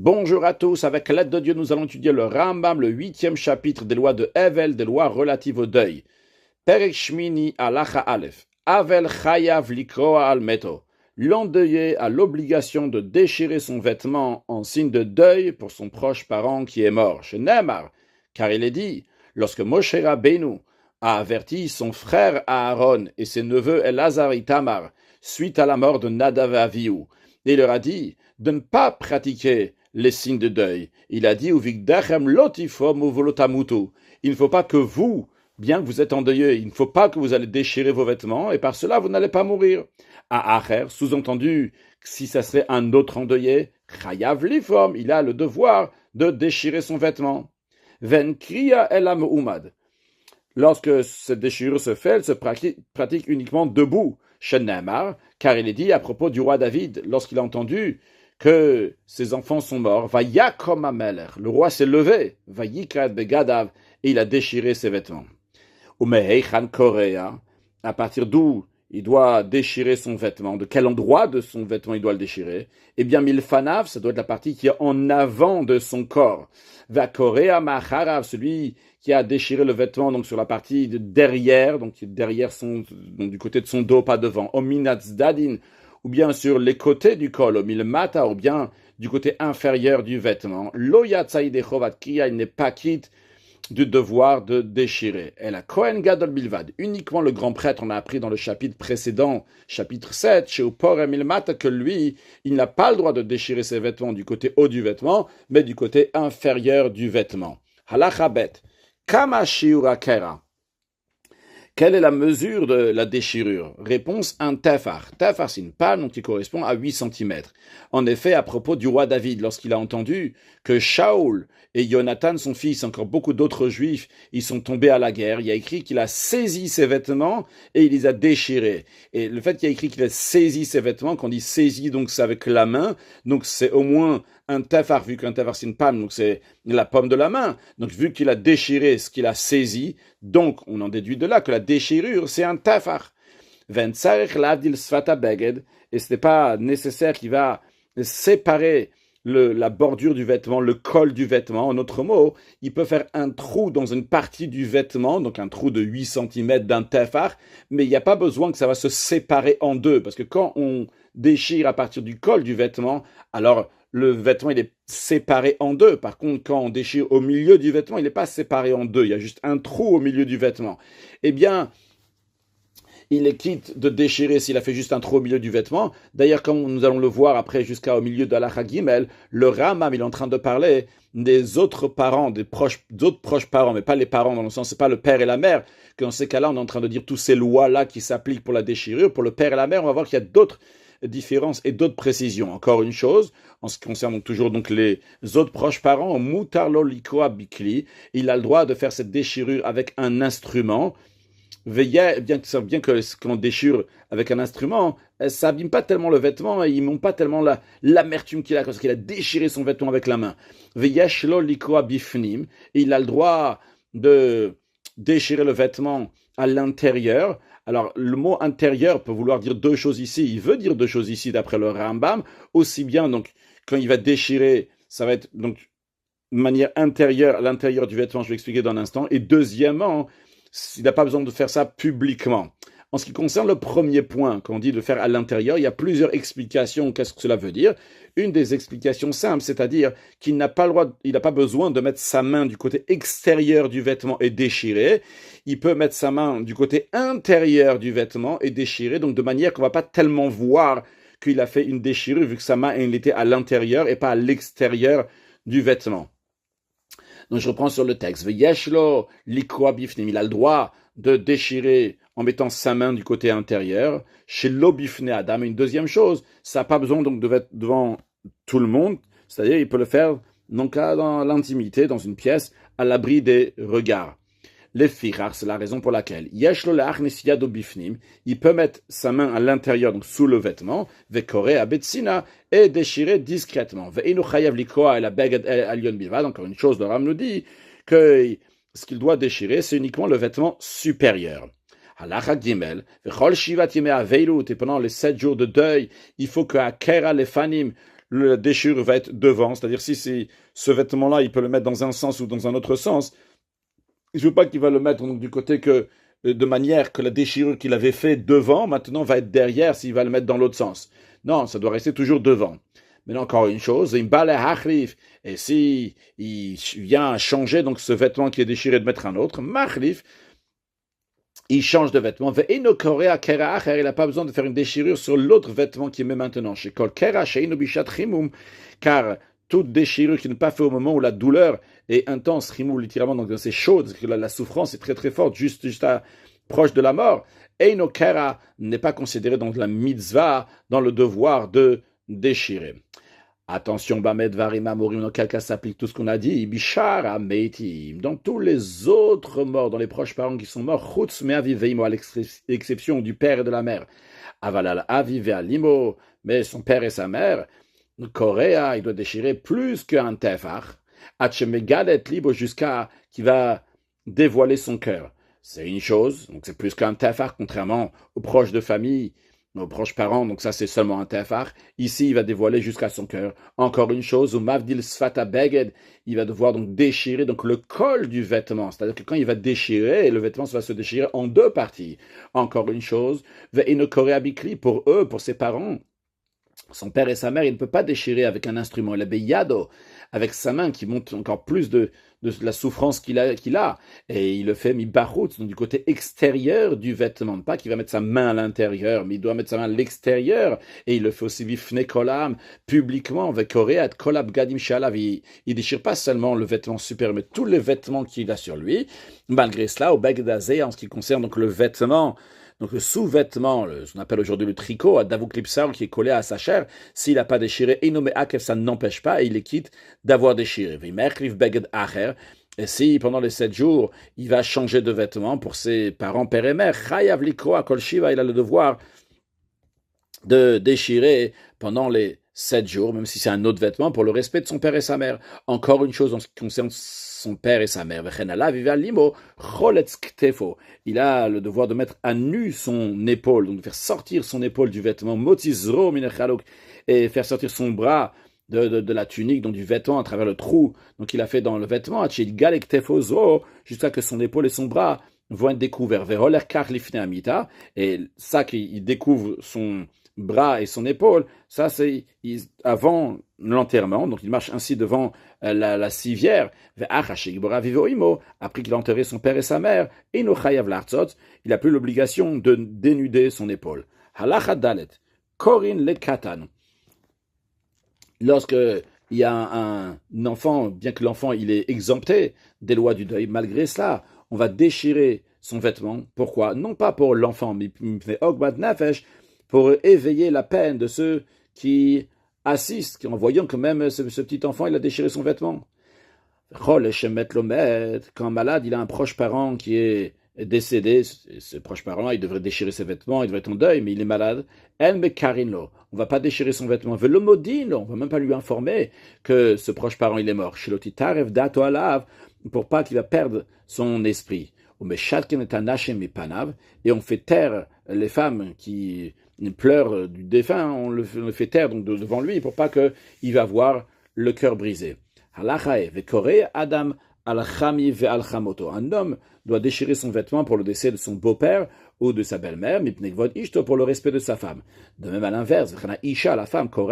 Bonjour à tous, avec l'aide de Dieu, nous allons étudier le Rambam, le 8e chapitre des lois de Hevel, des lois relatives au deuil. Perek Shmini Halacha Aleph. Havel Chayav Likroa al Meto. L'endeuillé a l'obligation de déchirer son vêtement en signe de deuil pour son proche parent qui est mort. Chez Neymar, car il est dit, lorsque Moshe Rabbeinu a averti son frère Aaron et ses neveux Elazar et Tamar suite à la mort de Nadav et Avihu, et il leur a dit de ne pas pratiquer les signes de deuil. Il a dit, il ne faut pas que vous, bien que vous êtes endeuillé, il ne faut pas que vous allez déchirer vos vêtements, et par cela, vous n'allez pas mourir. À Acher, sous-entendu, si ça serait un autre endeuillé, Chayav Lifom, il a le devoir de déchirer son vêtement. Ven kriya elam umad. Lorsque cette déchirure se fait, elle se pratique uniquement debout, chez Neymar, car il est dit à propos du roi David, lorsqu'il a entendu que ses enfants sont morts, Vayakom Amelech, le roi s'est levé, Vayikrat Begadav, et il a déchiré ses vêtements. Umeheichan Korea, à partir d'où il doit déchirer son vêtement, de quel endroit de son vêtement il doit le déchirer? Eh bien, Milfanav, ça doit être la partie qui est en avant de son corps. Va Korea Macharav, celui qui a déchiré le vêtement, donc sur la partie de derrière, donc derrière son, donc du côté de son dos, pas devant. Ominazdadin, ou bien sur les côtés du col, au milmata, ou bien du côté inférieur du vêtement. Loyatsaïdechovat Kriya, il n'est pas quitte du devoir de déchirer. Et la Kohen Gadol Bilvad, uniquement le grand prêtre, on a appris dans le chapitre précédent, chapitre 7, chez Upor et Milmata, que lui, il n'a pas le droit de déchirer ses vêtements du côté haut du vêtement, mais du côté inférieur du vêtement. Halacha bet, Kama shiura kera. Quelle est la mesure de la déchirure? Réponse, un tefar. Tefar, c'est une palme qui correspond à 8 cm. En effet, à propos du roi David, lorsqu'il a entendu que Shaoul et Jonathan, son fils, encore beaucoup d'autres juifs, ils sont tombés à la guerre, il y a écrit qu'il a saisi ses vêtements et il les a déchirés. Et le fait qu'il y a écrit qu'il a saisi ses vêtements, qu'on dit saisi, donc c'est avec la main, donc c'est au moins un tefar, vu qu'un tefar c'est une palme, donc c'est la paume de la main. Donc vu qu'il a déchiré ce qu'il a saisi, donc on en déduit de là que la déchirure c'est un tefar. Et ce n'est pas nécessaire qu'il va séparer la bordure du vêtement, le col du vêtement. En autre mot, il peut faire un trou dans une partie du vêtement, donc un trou de 8 cm d'un tefar, mais il n'y a pas besoin que ça va se séparer en deux, parce que quand on déchire à partir du col du vêtement, alors le vêtement il est séparé en deux. Par contre, quand on déchire au milieu du vêtement, il n'est pas séparé en deux, il y a juste un trou au milieu du vêtement. Eh bien, il est quitte de déchirer s'il a fait juste un trou au milieu du vêtement. D'ailleurs, comme nous allons le voir après jusqu'au milieu de Halacha Gimel, le Rambam, il est en train de parler des autres parents, d'autres proches parents, mais pas les parents dans le sens, c'est pas le père et la mère, que dans ces cas-là, on est en train de dire toutes ces lois-là qui s'appliquent pour la déchirure. Pour le père et la mère, on va voir qu'il y a d'autres différences et d'autres précisions. Encore une chose, en ce qui concerne donc toujours donc les autres proches parents, Mutarlo Likoa Bikli, il a le droit de faire cette déchirure avec un instrument. Bien que l'on déchire avec un instrument, ça abîme pas tellement le vêtement et il montre pas tellement l'amertume qu'il a parce qu'il a déchiré son vêtement avec la main. Veyeshlo likoa bifnim, il a le droit de déchirer le vêtement à l'intérieur. Alors, le mot intérieur peut vouloir dire deux choses ici. Il veut dire deux choses ici d'après le Rambam. Aussi bien, donc, quand il va déchirer, ça va être donc de manière intérieure, à l'intérieur du vêtement, je vais expliquer dans un instant. Et deuxièmement, il n'a pas besoin de faire ça publiquement. En ce qui concerne le premier point, quand on dit de faire à l'intérieur, il y a plusieurs explications. Qu'est-ce que cela veut dire? Une des explications simples, c'est-à-dire qu'il n'a pas le droit, il n'a pas besoin de mettre sa main du côté extérieur du vêtement et déchirer. Il peut mettre sa main du côté intérieur du vêtement et déchirer, donc de manière qu'on ne va pas tellement voir qu'il a fait une déchirure, vu que sa main elle était à l'intérieur et pas à l'extérieur du vêtement. Donc je reprends sur le texte. Veyeshlo likroa bifnim. Il a le droit de déchirer en mettant sa main du côté intérieur. Chez l'obifne Adam. Une deuxième chose, ça n'a pas besoin donc de être devant tout le monde. C'est-à-dire, il peut le faire donc dans l'intimité, dans une pièce, à l'abri des regards. Les firar, c'est la raison pour laquelle Yeshlo le'achnesiado bifnim, il peut mettre sa main à l'intérieur, donc sous le vêtement, vekore abetsina, et déchirer discrètement. Ve'inu chayav likoa et la beged alion bilvad. Encore une chose, le Ram nous dit que ce qu'il doit déchirer, c'est uniquement le vêtement supérieur. Halacha Gimel, vechol shivat yemei aveilut, et pendant les 7 jours de deuil, il faut que akera lefanim, la déchirure va être devant, c'est-à-dire si ce vêtement-là, il peut le mettre dans un sens ou dans un autre sens, je veux pas qu'il va le mettre donc, du côté que de manière que la déchirure qu'il avait fait devant, maintenant va être derrière s'il va le mettre dans l'autre sens. Non, ça doit rester toujours devant. Mais encore une chose, et si il vient changer donc ce vêtement qui est déchiré de mettre un autre, machlif, il change de vêtement. Il n'a pas besoin de faire une déchirure sur l'autre vêtement qui met maintenant. Car toute déchirure qui n'est pas faite au moment où la douleur est intense, littéralement, donc c'est chaud, la souffrance est très très forte, juste proche de la mort. Eino kera n'est pas considéré dans la mitzvah, dans le devoir de déchirer. Attention, Bamed Varima Morim, dans quel cas s'applique tout ce qu'on a dit, Bishara Meitim, dans tous les autres morts, dans les proches parents qui sont morts, Chutz Meaviveimo, à l'exception du père et de la mère, Avalal Avive Alimo, mais son père et sa mère, Korea, il doit déchirer plus qu'un tefar, Hachemegalet libo jusqu'à qui va dévoiler son cœur. C'est une chose, donc c'est plus qu'un tefar, contrairement aux proches de famille, nos proches parents, donc ça c'est seulement un tefar. Ici, il va dévoiler jusqu'à son cœur. Encore une chose, mavdil sfata beged, il va devoir donc déchirer donc le col du vêtement. C'est-à-dire que quand il va déchirer, le vêtement va se déchirer en deux parties. Encore une chose, ve'ino korea bikli, pour eux, pour ses parents, son père et sa mère, il ne peut pas déchirer avec un instrument. Il a beyado, avec sa main qui montre encore plus de la souffrance qu'il a. Et il le fait mi-barout, donc du côté extérieur du vêtement. Pas qu'il va mettre sa main à l'intérieur, mais il doit mettre sa main à l'extérieur. Et il le fait aussi vifne kolam, publiquement, avec koreat kolab gadim shalav. Il déchire pas seulement le vêtement supérieur, mais tous les vêtements qu'il a sur lui. Malgré cela, au begdazé, en ce qui concerne donc le vêtement, donc le sous-vêtement, ce qu'on appelle aujourd'hui le tricot, à Davoklipsar, qui est collé à sa chair, s'il n'a pas déchiré, ça ne n'empêche pas, et il est quitte d'avoir déchiré. Et si pendant les 7 jours, il va changer de vêtement pour ses parents, père et mère, il a le devoir de déchirer pendant les 7 jours, même si c'est un autre vêtement, pour le respect de son père et sa mère. Encore une chose en ce qui concerne son père et sa mère. Il a le devoir de mettre à nu son épaule, donc de faire sortir son épaule du vêtement, et faire sortir son bras de la tunique, donc du vêtement à travers le trou donc il a fait dans le vêtement, jusqu'à que son épaule et son bras vont être découverts. Et ça qu'il découvre son bras et son épaule, ça c'est avant l'enterrement, donc il marche ainsi devant la civière, après qu'il a enterré son père et sa mère, il n'a plus l'obligation de dénuder son épaule. Halacha dalet, korin le katan. Lorsque il y a un enfant, bien que l'enfant il est exempté des lois du deuil, malgré cela, on va déchirer son vêtement. Pourquoi? Non pas pour l'enfant, mais pour éveiller la peine de ceux qui assistent, en voyant que même ce petit enfant, il a déchiré son vêtement. Quand malade, il a un proche parent qui est décédé, ce proche parent-là, il devrait déchirer ses vêtements, il devrait être en deuil, mais il est malade. On ne va pas déchirer son vêtement. On ne va même pas lui informer que ce proche parent, il est mort. Pour pas qu'il va perdre son esprit. Et on fait taire les femmes qui pleurent du défunt, on le fait taire donc devant lui pour pas qu'il va avoir le cœur brisé. Adam un homme doit déchirer son vêtement pour le décès de son beau-père ou de sa belle-mère, pour le respect de sa femme. De même à l'inverse, la femme, elle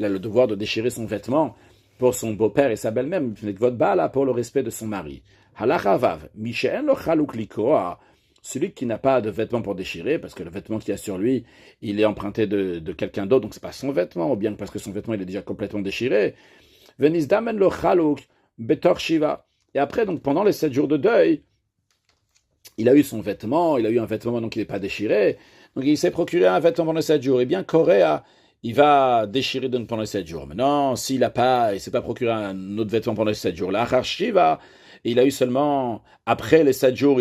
a le devoir de déchirer son vêtement pour son beau-père et sa belle-mère, pour le respect de son mari. Celui qui n'a pas de vêtement pour déchirer, parce que le vêtement qu'il a sur lui, il est emprunté de quelqu'un d'autre, donc c'est pas son vêtement, ou bien parce que son vêtement il est déjà complètement déchiré. Et après, donc pendant les 7 jours de deuil, il a eu son vêtement, il a eu un vêtement donc il n'est pas déchiré, donc il s'est procuré un vêtement pendant les 7 jours. Eh bien, Coréa, il va déchirer pendant les 7 jours. Maintenant, il s'est pas procuré un autre vêtement pendant les 7 jours. Là, Shiva, il a eu seulement, après les 7 jours,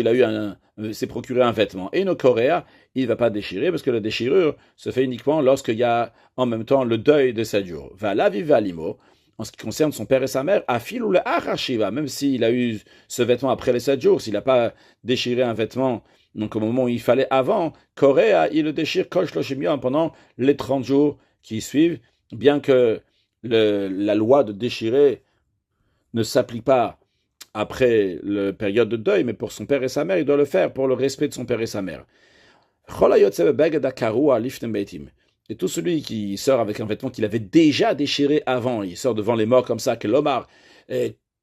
s'est procuré un vêtement. Et no Coréa, il ne va pas déchirer, parce que la déchirure se fait uniquement lorsqu'il y a en même temps le deuil des 7 jours. Va la vive limo. En ce qui concerne son père et sa mère, afil ou le achashiva, même s'il a eu ce vêtement après les 7 jours, s'il n'a pas déchiré un vêtement, donc au moment où il fallait avant, Coréa, il le déchire pendant les 30 jours qui suivent, bien que la loi de déchirer ne s'applique pas après la période de deuil, mais pour son père et sa mère, il doit le faire pour le respect de son père et sa mère. Et tout celui qui sort avec un vêtement qu'il avait déjà déchiré avant, il sort devant les morts comme ça, que l'Omar,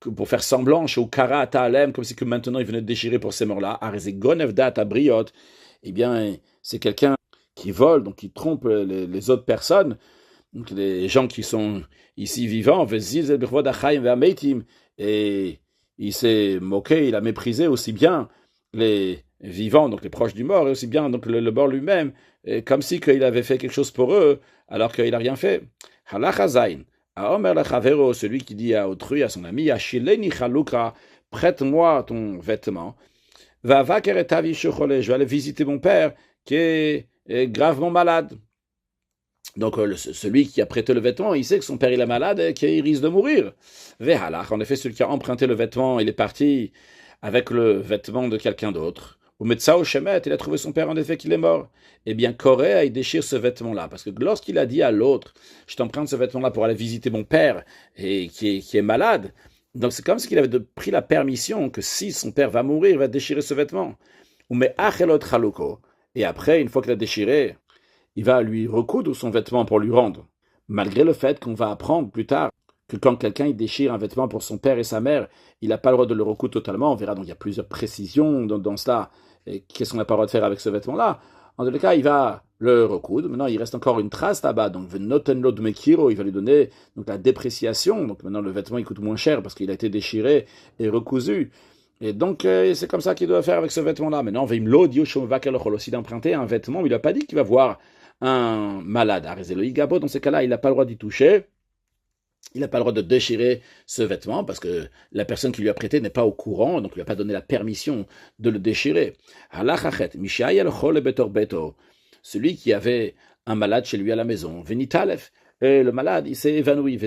pour faire semblant, chez Kara Ta'alem, comme si que maintenant il venait de déchirer pour ces morts-là, eh bien, c'est quelqu'un qui vole, donc qui trompe les autres personnes, donc les gens qui sont ici vivants, et il s'est moqué, il a méprisé aussi bien les vivants, donc les proches du mort, et aussi bien donc le mort lui-même, comme si qu'il avait fait quelque chose pour eux, alors qu'il n'a rien fait. Halachazain, Aomer lechavero, celui qui dit à autrui, à son ami, Ashileni chaluka, prête-moi ton vêtement. Va vakeretavi shechole, je vais aller visiter mon père qui est gravement malade. Donc celui qui a prêté le vêtement, il sait que son père il est malade et qu'il risque de mourir. Vehalach, en effet, celui qui a emprunté le vêtement, il est parti avec le vêtement de quelqu'un d'autre. Au Metsao Shemet, il a trouvé son père en effet qu'il est mort. Eh bien, Corée, il déchire ce vêtement-là. Parce que lorsqu'il a dit à l'autre, je t'emprunte ce vêtement-là pour aller visiter mon père et qui est malade, donc c'est comme s'il avait pris la permission que si son père va mourir, il va déchirer ce vêtement. Ou mais achelot chaluko. Et après, une fois qu'il a déchiré, il va lui recoudre son vêtement pour lui rendre. Malgré le fait qu'on va apprendre plus tard que quand quelqu'un il déchire un vêtement pour son père et sa mère, il n'a pas le droit de le recoudre totalement. On verra, donc il y a plusieurs précisions dans cela. Qu'est-ce qu'on n'a pas le droit de faire avec ce vêtement-là? En tout cas, il va le recoudre. Maintenant, il reste encore une trace là-bas. Donc, Venotenlo de Mekiro, il va lui donner donc, la dépréciation. Donc maintenant, le vêtement il coûte moins cher parce qu'il a été déchiré et recousu. Et donc, c'est comme ça qu'il doit faire avec ce vêtement-là. Maintenant, aussi d'emprunter un vêtement, il n'a pas dit qu'il va voir un malade. Dans ces cas-là, il n'a pas le droit d'y toucher. Il n'a pas le droit de déchirer ce vêtement parce que la personne qui lui a prêté n'est pas au courant, donc il lui a pas donné la permission de le déchirer. Celui qui avait un malade chez lui à la maison, Venitalef, et le malade, il s'est évanoui,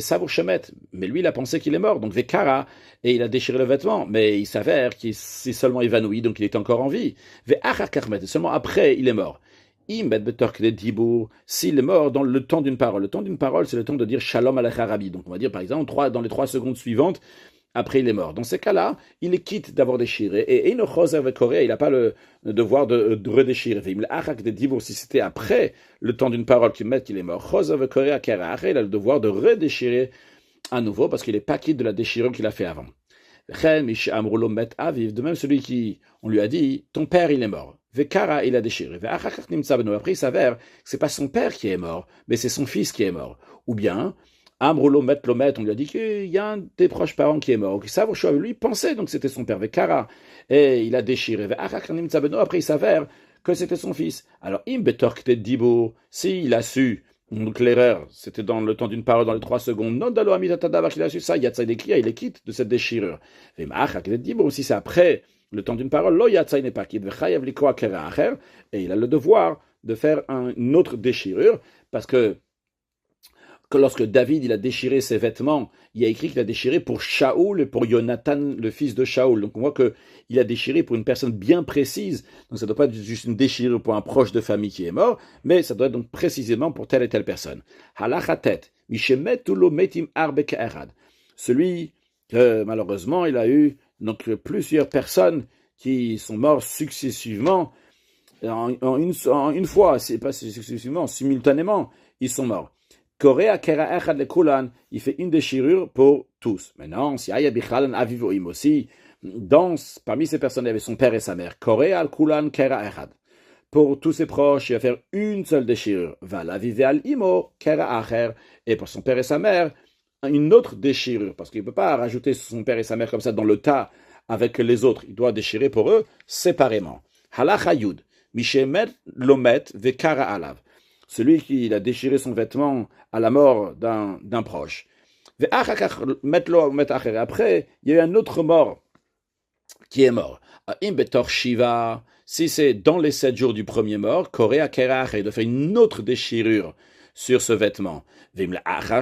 mais lui, il a pensé qu'il est mort, donc Vekara, et il a déchiré le vêtement, mais il s'avère qu'il s'est seulement évanoui, donc il est encore en vie. Seulement après, il est mort. S'il est mort dans le temps d'une parole. Le temps d'une parole, c'est le temps de dire Shalom Alecha Rabbi. Donc on va dire par exemple, dans les 3 secondes suivantes, après il est mort. Dans ces cas-là, il est quitte d'avoir déchiré. Et il n'a pas le devoir de redéchirer. Si c'était après le temps d'une parole qu'il est mort, il a le devoir de redéchirer à nouveau parce qu'il n'est pas quitte de la déchirure qu'il a fait avant. De même celui qui, on lui a dit, ton père il est mort. Vekara, il a déchiré. Après, il s'avère que c'est pas son père qui est mort, mais c'est son fils qui est mort. Ou bien, Amrulomet Lomet, on lui a dit qu'il y a un des proches parents qui est mort. Lui pensait donc que c'était son père, Vekara, et il a déchiré. Après, il s'avère que c'était son fils. Alors, s'il a su, donc l'erreur, c'était dans le temps d'une parole, dans les 3 secondes, non, dalo amitatadavar qu'il a su ça, il est quitte de cette déchirure. Si c'est après le temps d'une parole, lo yatzai n'est pas quitte, et il a le devoir de faire une autre déchirure, parce que lorsque David il a déchiré ses vêtements, il y a écrit qu'il a déchiré pour Shaoul et pour Jonathan, le fils de Shaoul. Donc on voit qu'il a déchiré pour une personne bien précise. Donc ça ne doit pas être juste une déchirure pour un proche de famille qui est mort, mais ça doit être donc précisément pour telle et telle personne. Halachatet, mishemetulo metim arbe ka'erad. Celui que malheureusement il a eu donc plusieurs personnes qui sont mortes successivement en une fois, c'est pas successivement, simultanément, ils sont morts. Korea kera echad le kulan, il fait une déchirure pour tous. Maintenant, si aya bichalan avivoim aussi, parmi ces personnes, il y avait son père et sa mère. Korea al kulan kera echad. Pour tous ses proches, il va faire une seule déchirure. Va la vive al imo kera acher. Et pour son père et sa mère, une autre déchirure. Parce qu'il ne peut pas rajouter son père et sa mère comme ça dans le tas avec les autres. Il doit déchirer pour eux séparément. Halacha yud. Mishemet lomet vekara alav. Celui qui a déchiré son vêtement à la mort d'un proche. Après, il y a eu un autre mort qui est mort. Shiva, si c'est dans les 7 jours du premier mort, Korea Kerach, il doit faire une autre déchirure sur ce vêtement.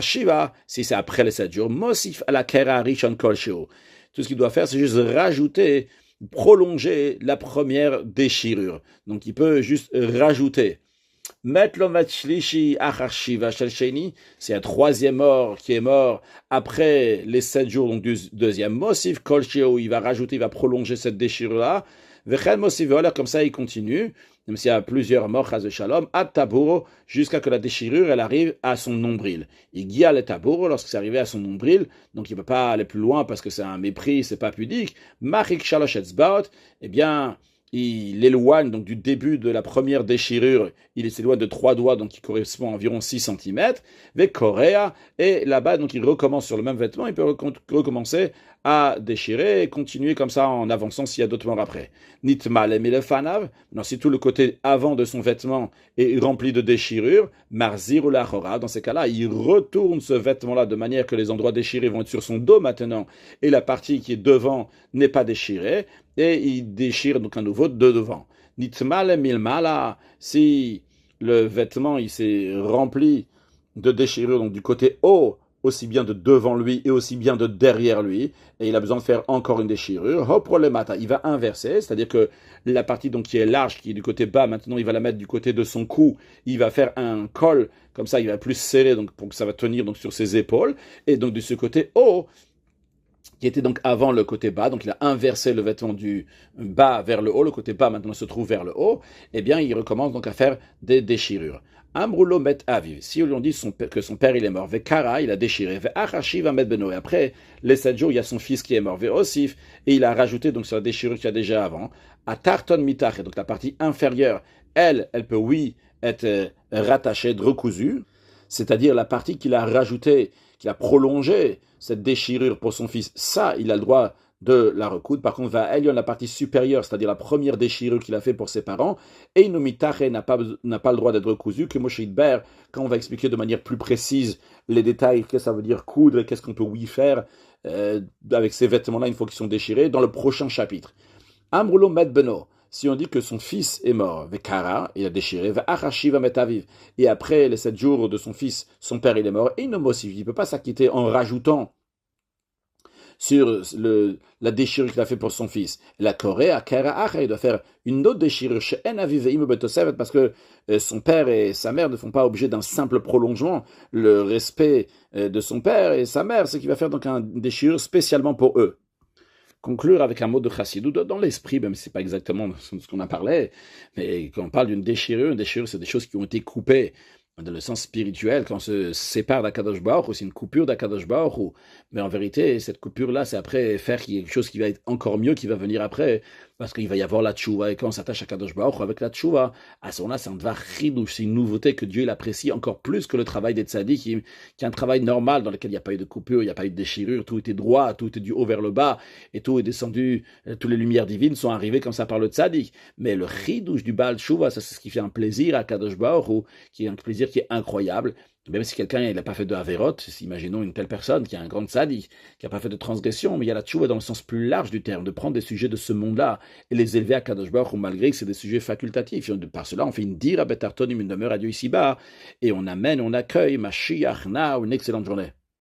Shiva, si c'est après les 7 jours, Mosif ala Kera Rishon Kolsheo. Tout ce qu'il doit faire, c'est juste prolonger la première déchirure. Donc il peut juste rajouter. Met lo met shlishi achar shiva shel sheni, c'est un troisième mort qui est mort après les 7 jours, donc du deuxième mosif, kol sheo, il va rajouter, il va prolonger cette déchirure-là. Vechel mosif veoler, comme ça il continue, même s'il y a plusieurs morts, chas de shalom, ad taburo, jusqu'à que la déchirure, elle arrive à son nombril. Il guia le taburo lorsque c'est arrivé à son nombril, donc il ne peut pas aller plus loin parce que c'est un mépris, c'est pas pudique. Machik shalosh etzbaot, eh bien, il éloigne donc du début de la première déchirure, il s'éloigne de 3 doigts, donc qui correspond à environ 6 cm, avec Korea, et là-bas, donc il recommence sur le même vêtement, il peut recommencer à déchirer et continuer comme ça en avançant s'il y a d'autres morts après. Nitmal et fanav, non, si tout le côté avant de son vêtement est rempli de déchirures, marzir ou la chora, dans ces cas-là, il retourne ce vêtement-là de manière que les endroits déchirés vont être sur son dos maintenant, et la partie qui est devant n'est pas déchirée, et il déchire donc à nouveau de devant. Nitmal milmala, si le vêtement il s'est rempli de déchirures, donc du côté haut, aussi bien de devant lui et aussi bien de derrière lui, et il a besoin de faire encore une déchirure, hop, prolemata, il va inverser, c'est-à-dire que la partie donc qui est large, qui est du côté bas, maintenant il va la mettre du côté de son cou, il va faire un col, comme ça il va plus serrer, donc pour que ça va tenir donc sur ses épaules, et donc de ce côté haut, qui était donc avant le côté bas, donc il a inversé le vêtement du bas vers le haut, le côté bas maintenant se trouve vers le haut, eh bien il recommence donc à faire des déchirures. Amroulo met aviv, si on lui dit que son père il est mort, Vekara il a déchiré, Ve'achashi va mettre Beno, et après les 7 jours il y a son fils qui est mort, Ve'osif, et il a rajouté donc sur la déchirure qu'il y a déjà avant, à Tarton mitach, et donc la partie inférieure, elle peut oui être rattachée, recousue, c'est-à-dire la partie qu'il a rajoutée, qu'il a prolongée, cette déchirure pour son fils, ça, il a le droit de la recoudre. Par contre, va Elion, la partie supérieure, c'est-à-dire la première déchirure qu'il a fait pour ses parents, et Inomitache n'a pas le droit d'être recousu, que Moshe Idber, quand on va expliquer de manière plus précise les détails, qu'est-ce que ça veut dire coudre, et qu'est-ce qu'on peut oui faire avec ces vêtements-là une fois qu'ils sont déchirés, dans le prochain chapitre. Amroulo Met Beno, si on dit que son fils est mort, Vekara, il a déchiré, Ve'achashi va mettre aviv, et après les 7 jours de son fils, son père il est mort, et il ne peut pas s'acquitter en rajoutant sur la déchirure qu'il a fait pour son fils. La Corée, il doit faire une autre déchirure chez parce que son père et sa mère ne font pas objet d'un simple prolongement. Le respect de son père et sa mère, c'est qu'il va faire donc une déchirure spécialement pour eux. Conclure avec un mot de chassidou dans l'esprit, même si c'est pas exactement ce qu'on a parlé, mais quand on parle d'une déchirure, une déchirure, c'est des choses qui ont été coupées dans le sens spirituel, quand on se sépare d'Akadosh Baruch Hu, c'est une coupure d'Akadosh Baruch Hu. Mais en vérité, cette coupure-là, c'est après faire quelque chose qui va être encore mieux, qui va venir après, parce qu'il va y avoir la tchouva, et quand on s'attache à Kadosh Baruch Hu avec la tchouva, à ce moment-là, c'est un dvar chidouche, c'est une nouveauté que Dieu apprécie encore plus que le travail des tzaddik, qui est un travail normal dans lequel il n'y a pas eu de coupure, il n'y a pas eu de déchirure, tout était droit, tout était du haut vers le bas, et tout est descendu, toutes les lumières divines sont arrivées comme ça par le tzaddik. Mais le chidouche du Baal Tchouva, ça c'est ce qui fait un plaisir à Kadosh Baruch Hu, qui est un plaisir qui est incroyable. Même si quelqu'un n'a pas fait de Averot, imaginons une telle personne qui a un grand tzaddik, qui n'a pas fait de transgression, mais il y a la tchouva dans le sens plus large du terme, de prendre des sujets de ce monde-là et les élever à Kadosh Baruch Hu, malgré que c'est des sujets facultatifs. Et par cela, on fait une dira betartonim, une demeure à Dieu ici-bas, et on amène, on accueille Mashiach na, une excellente journée.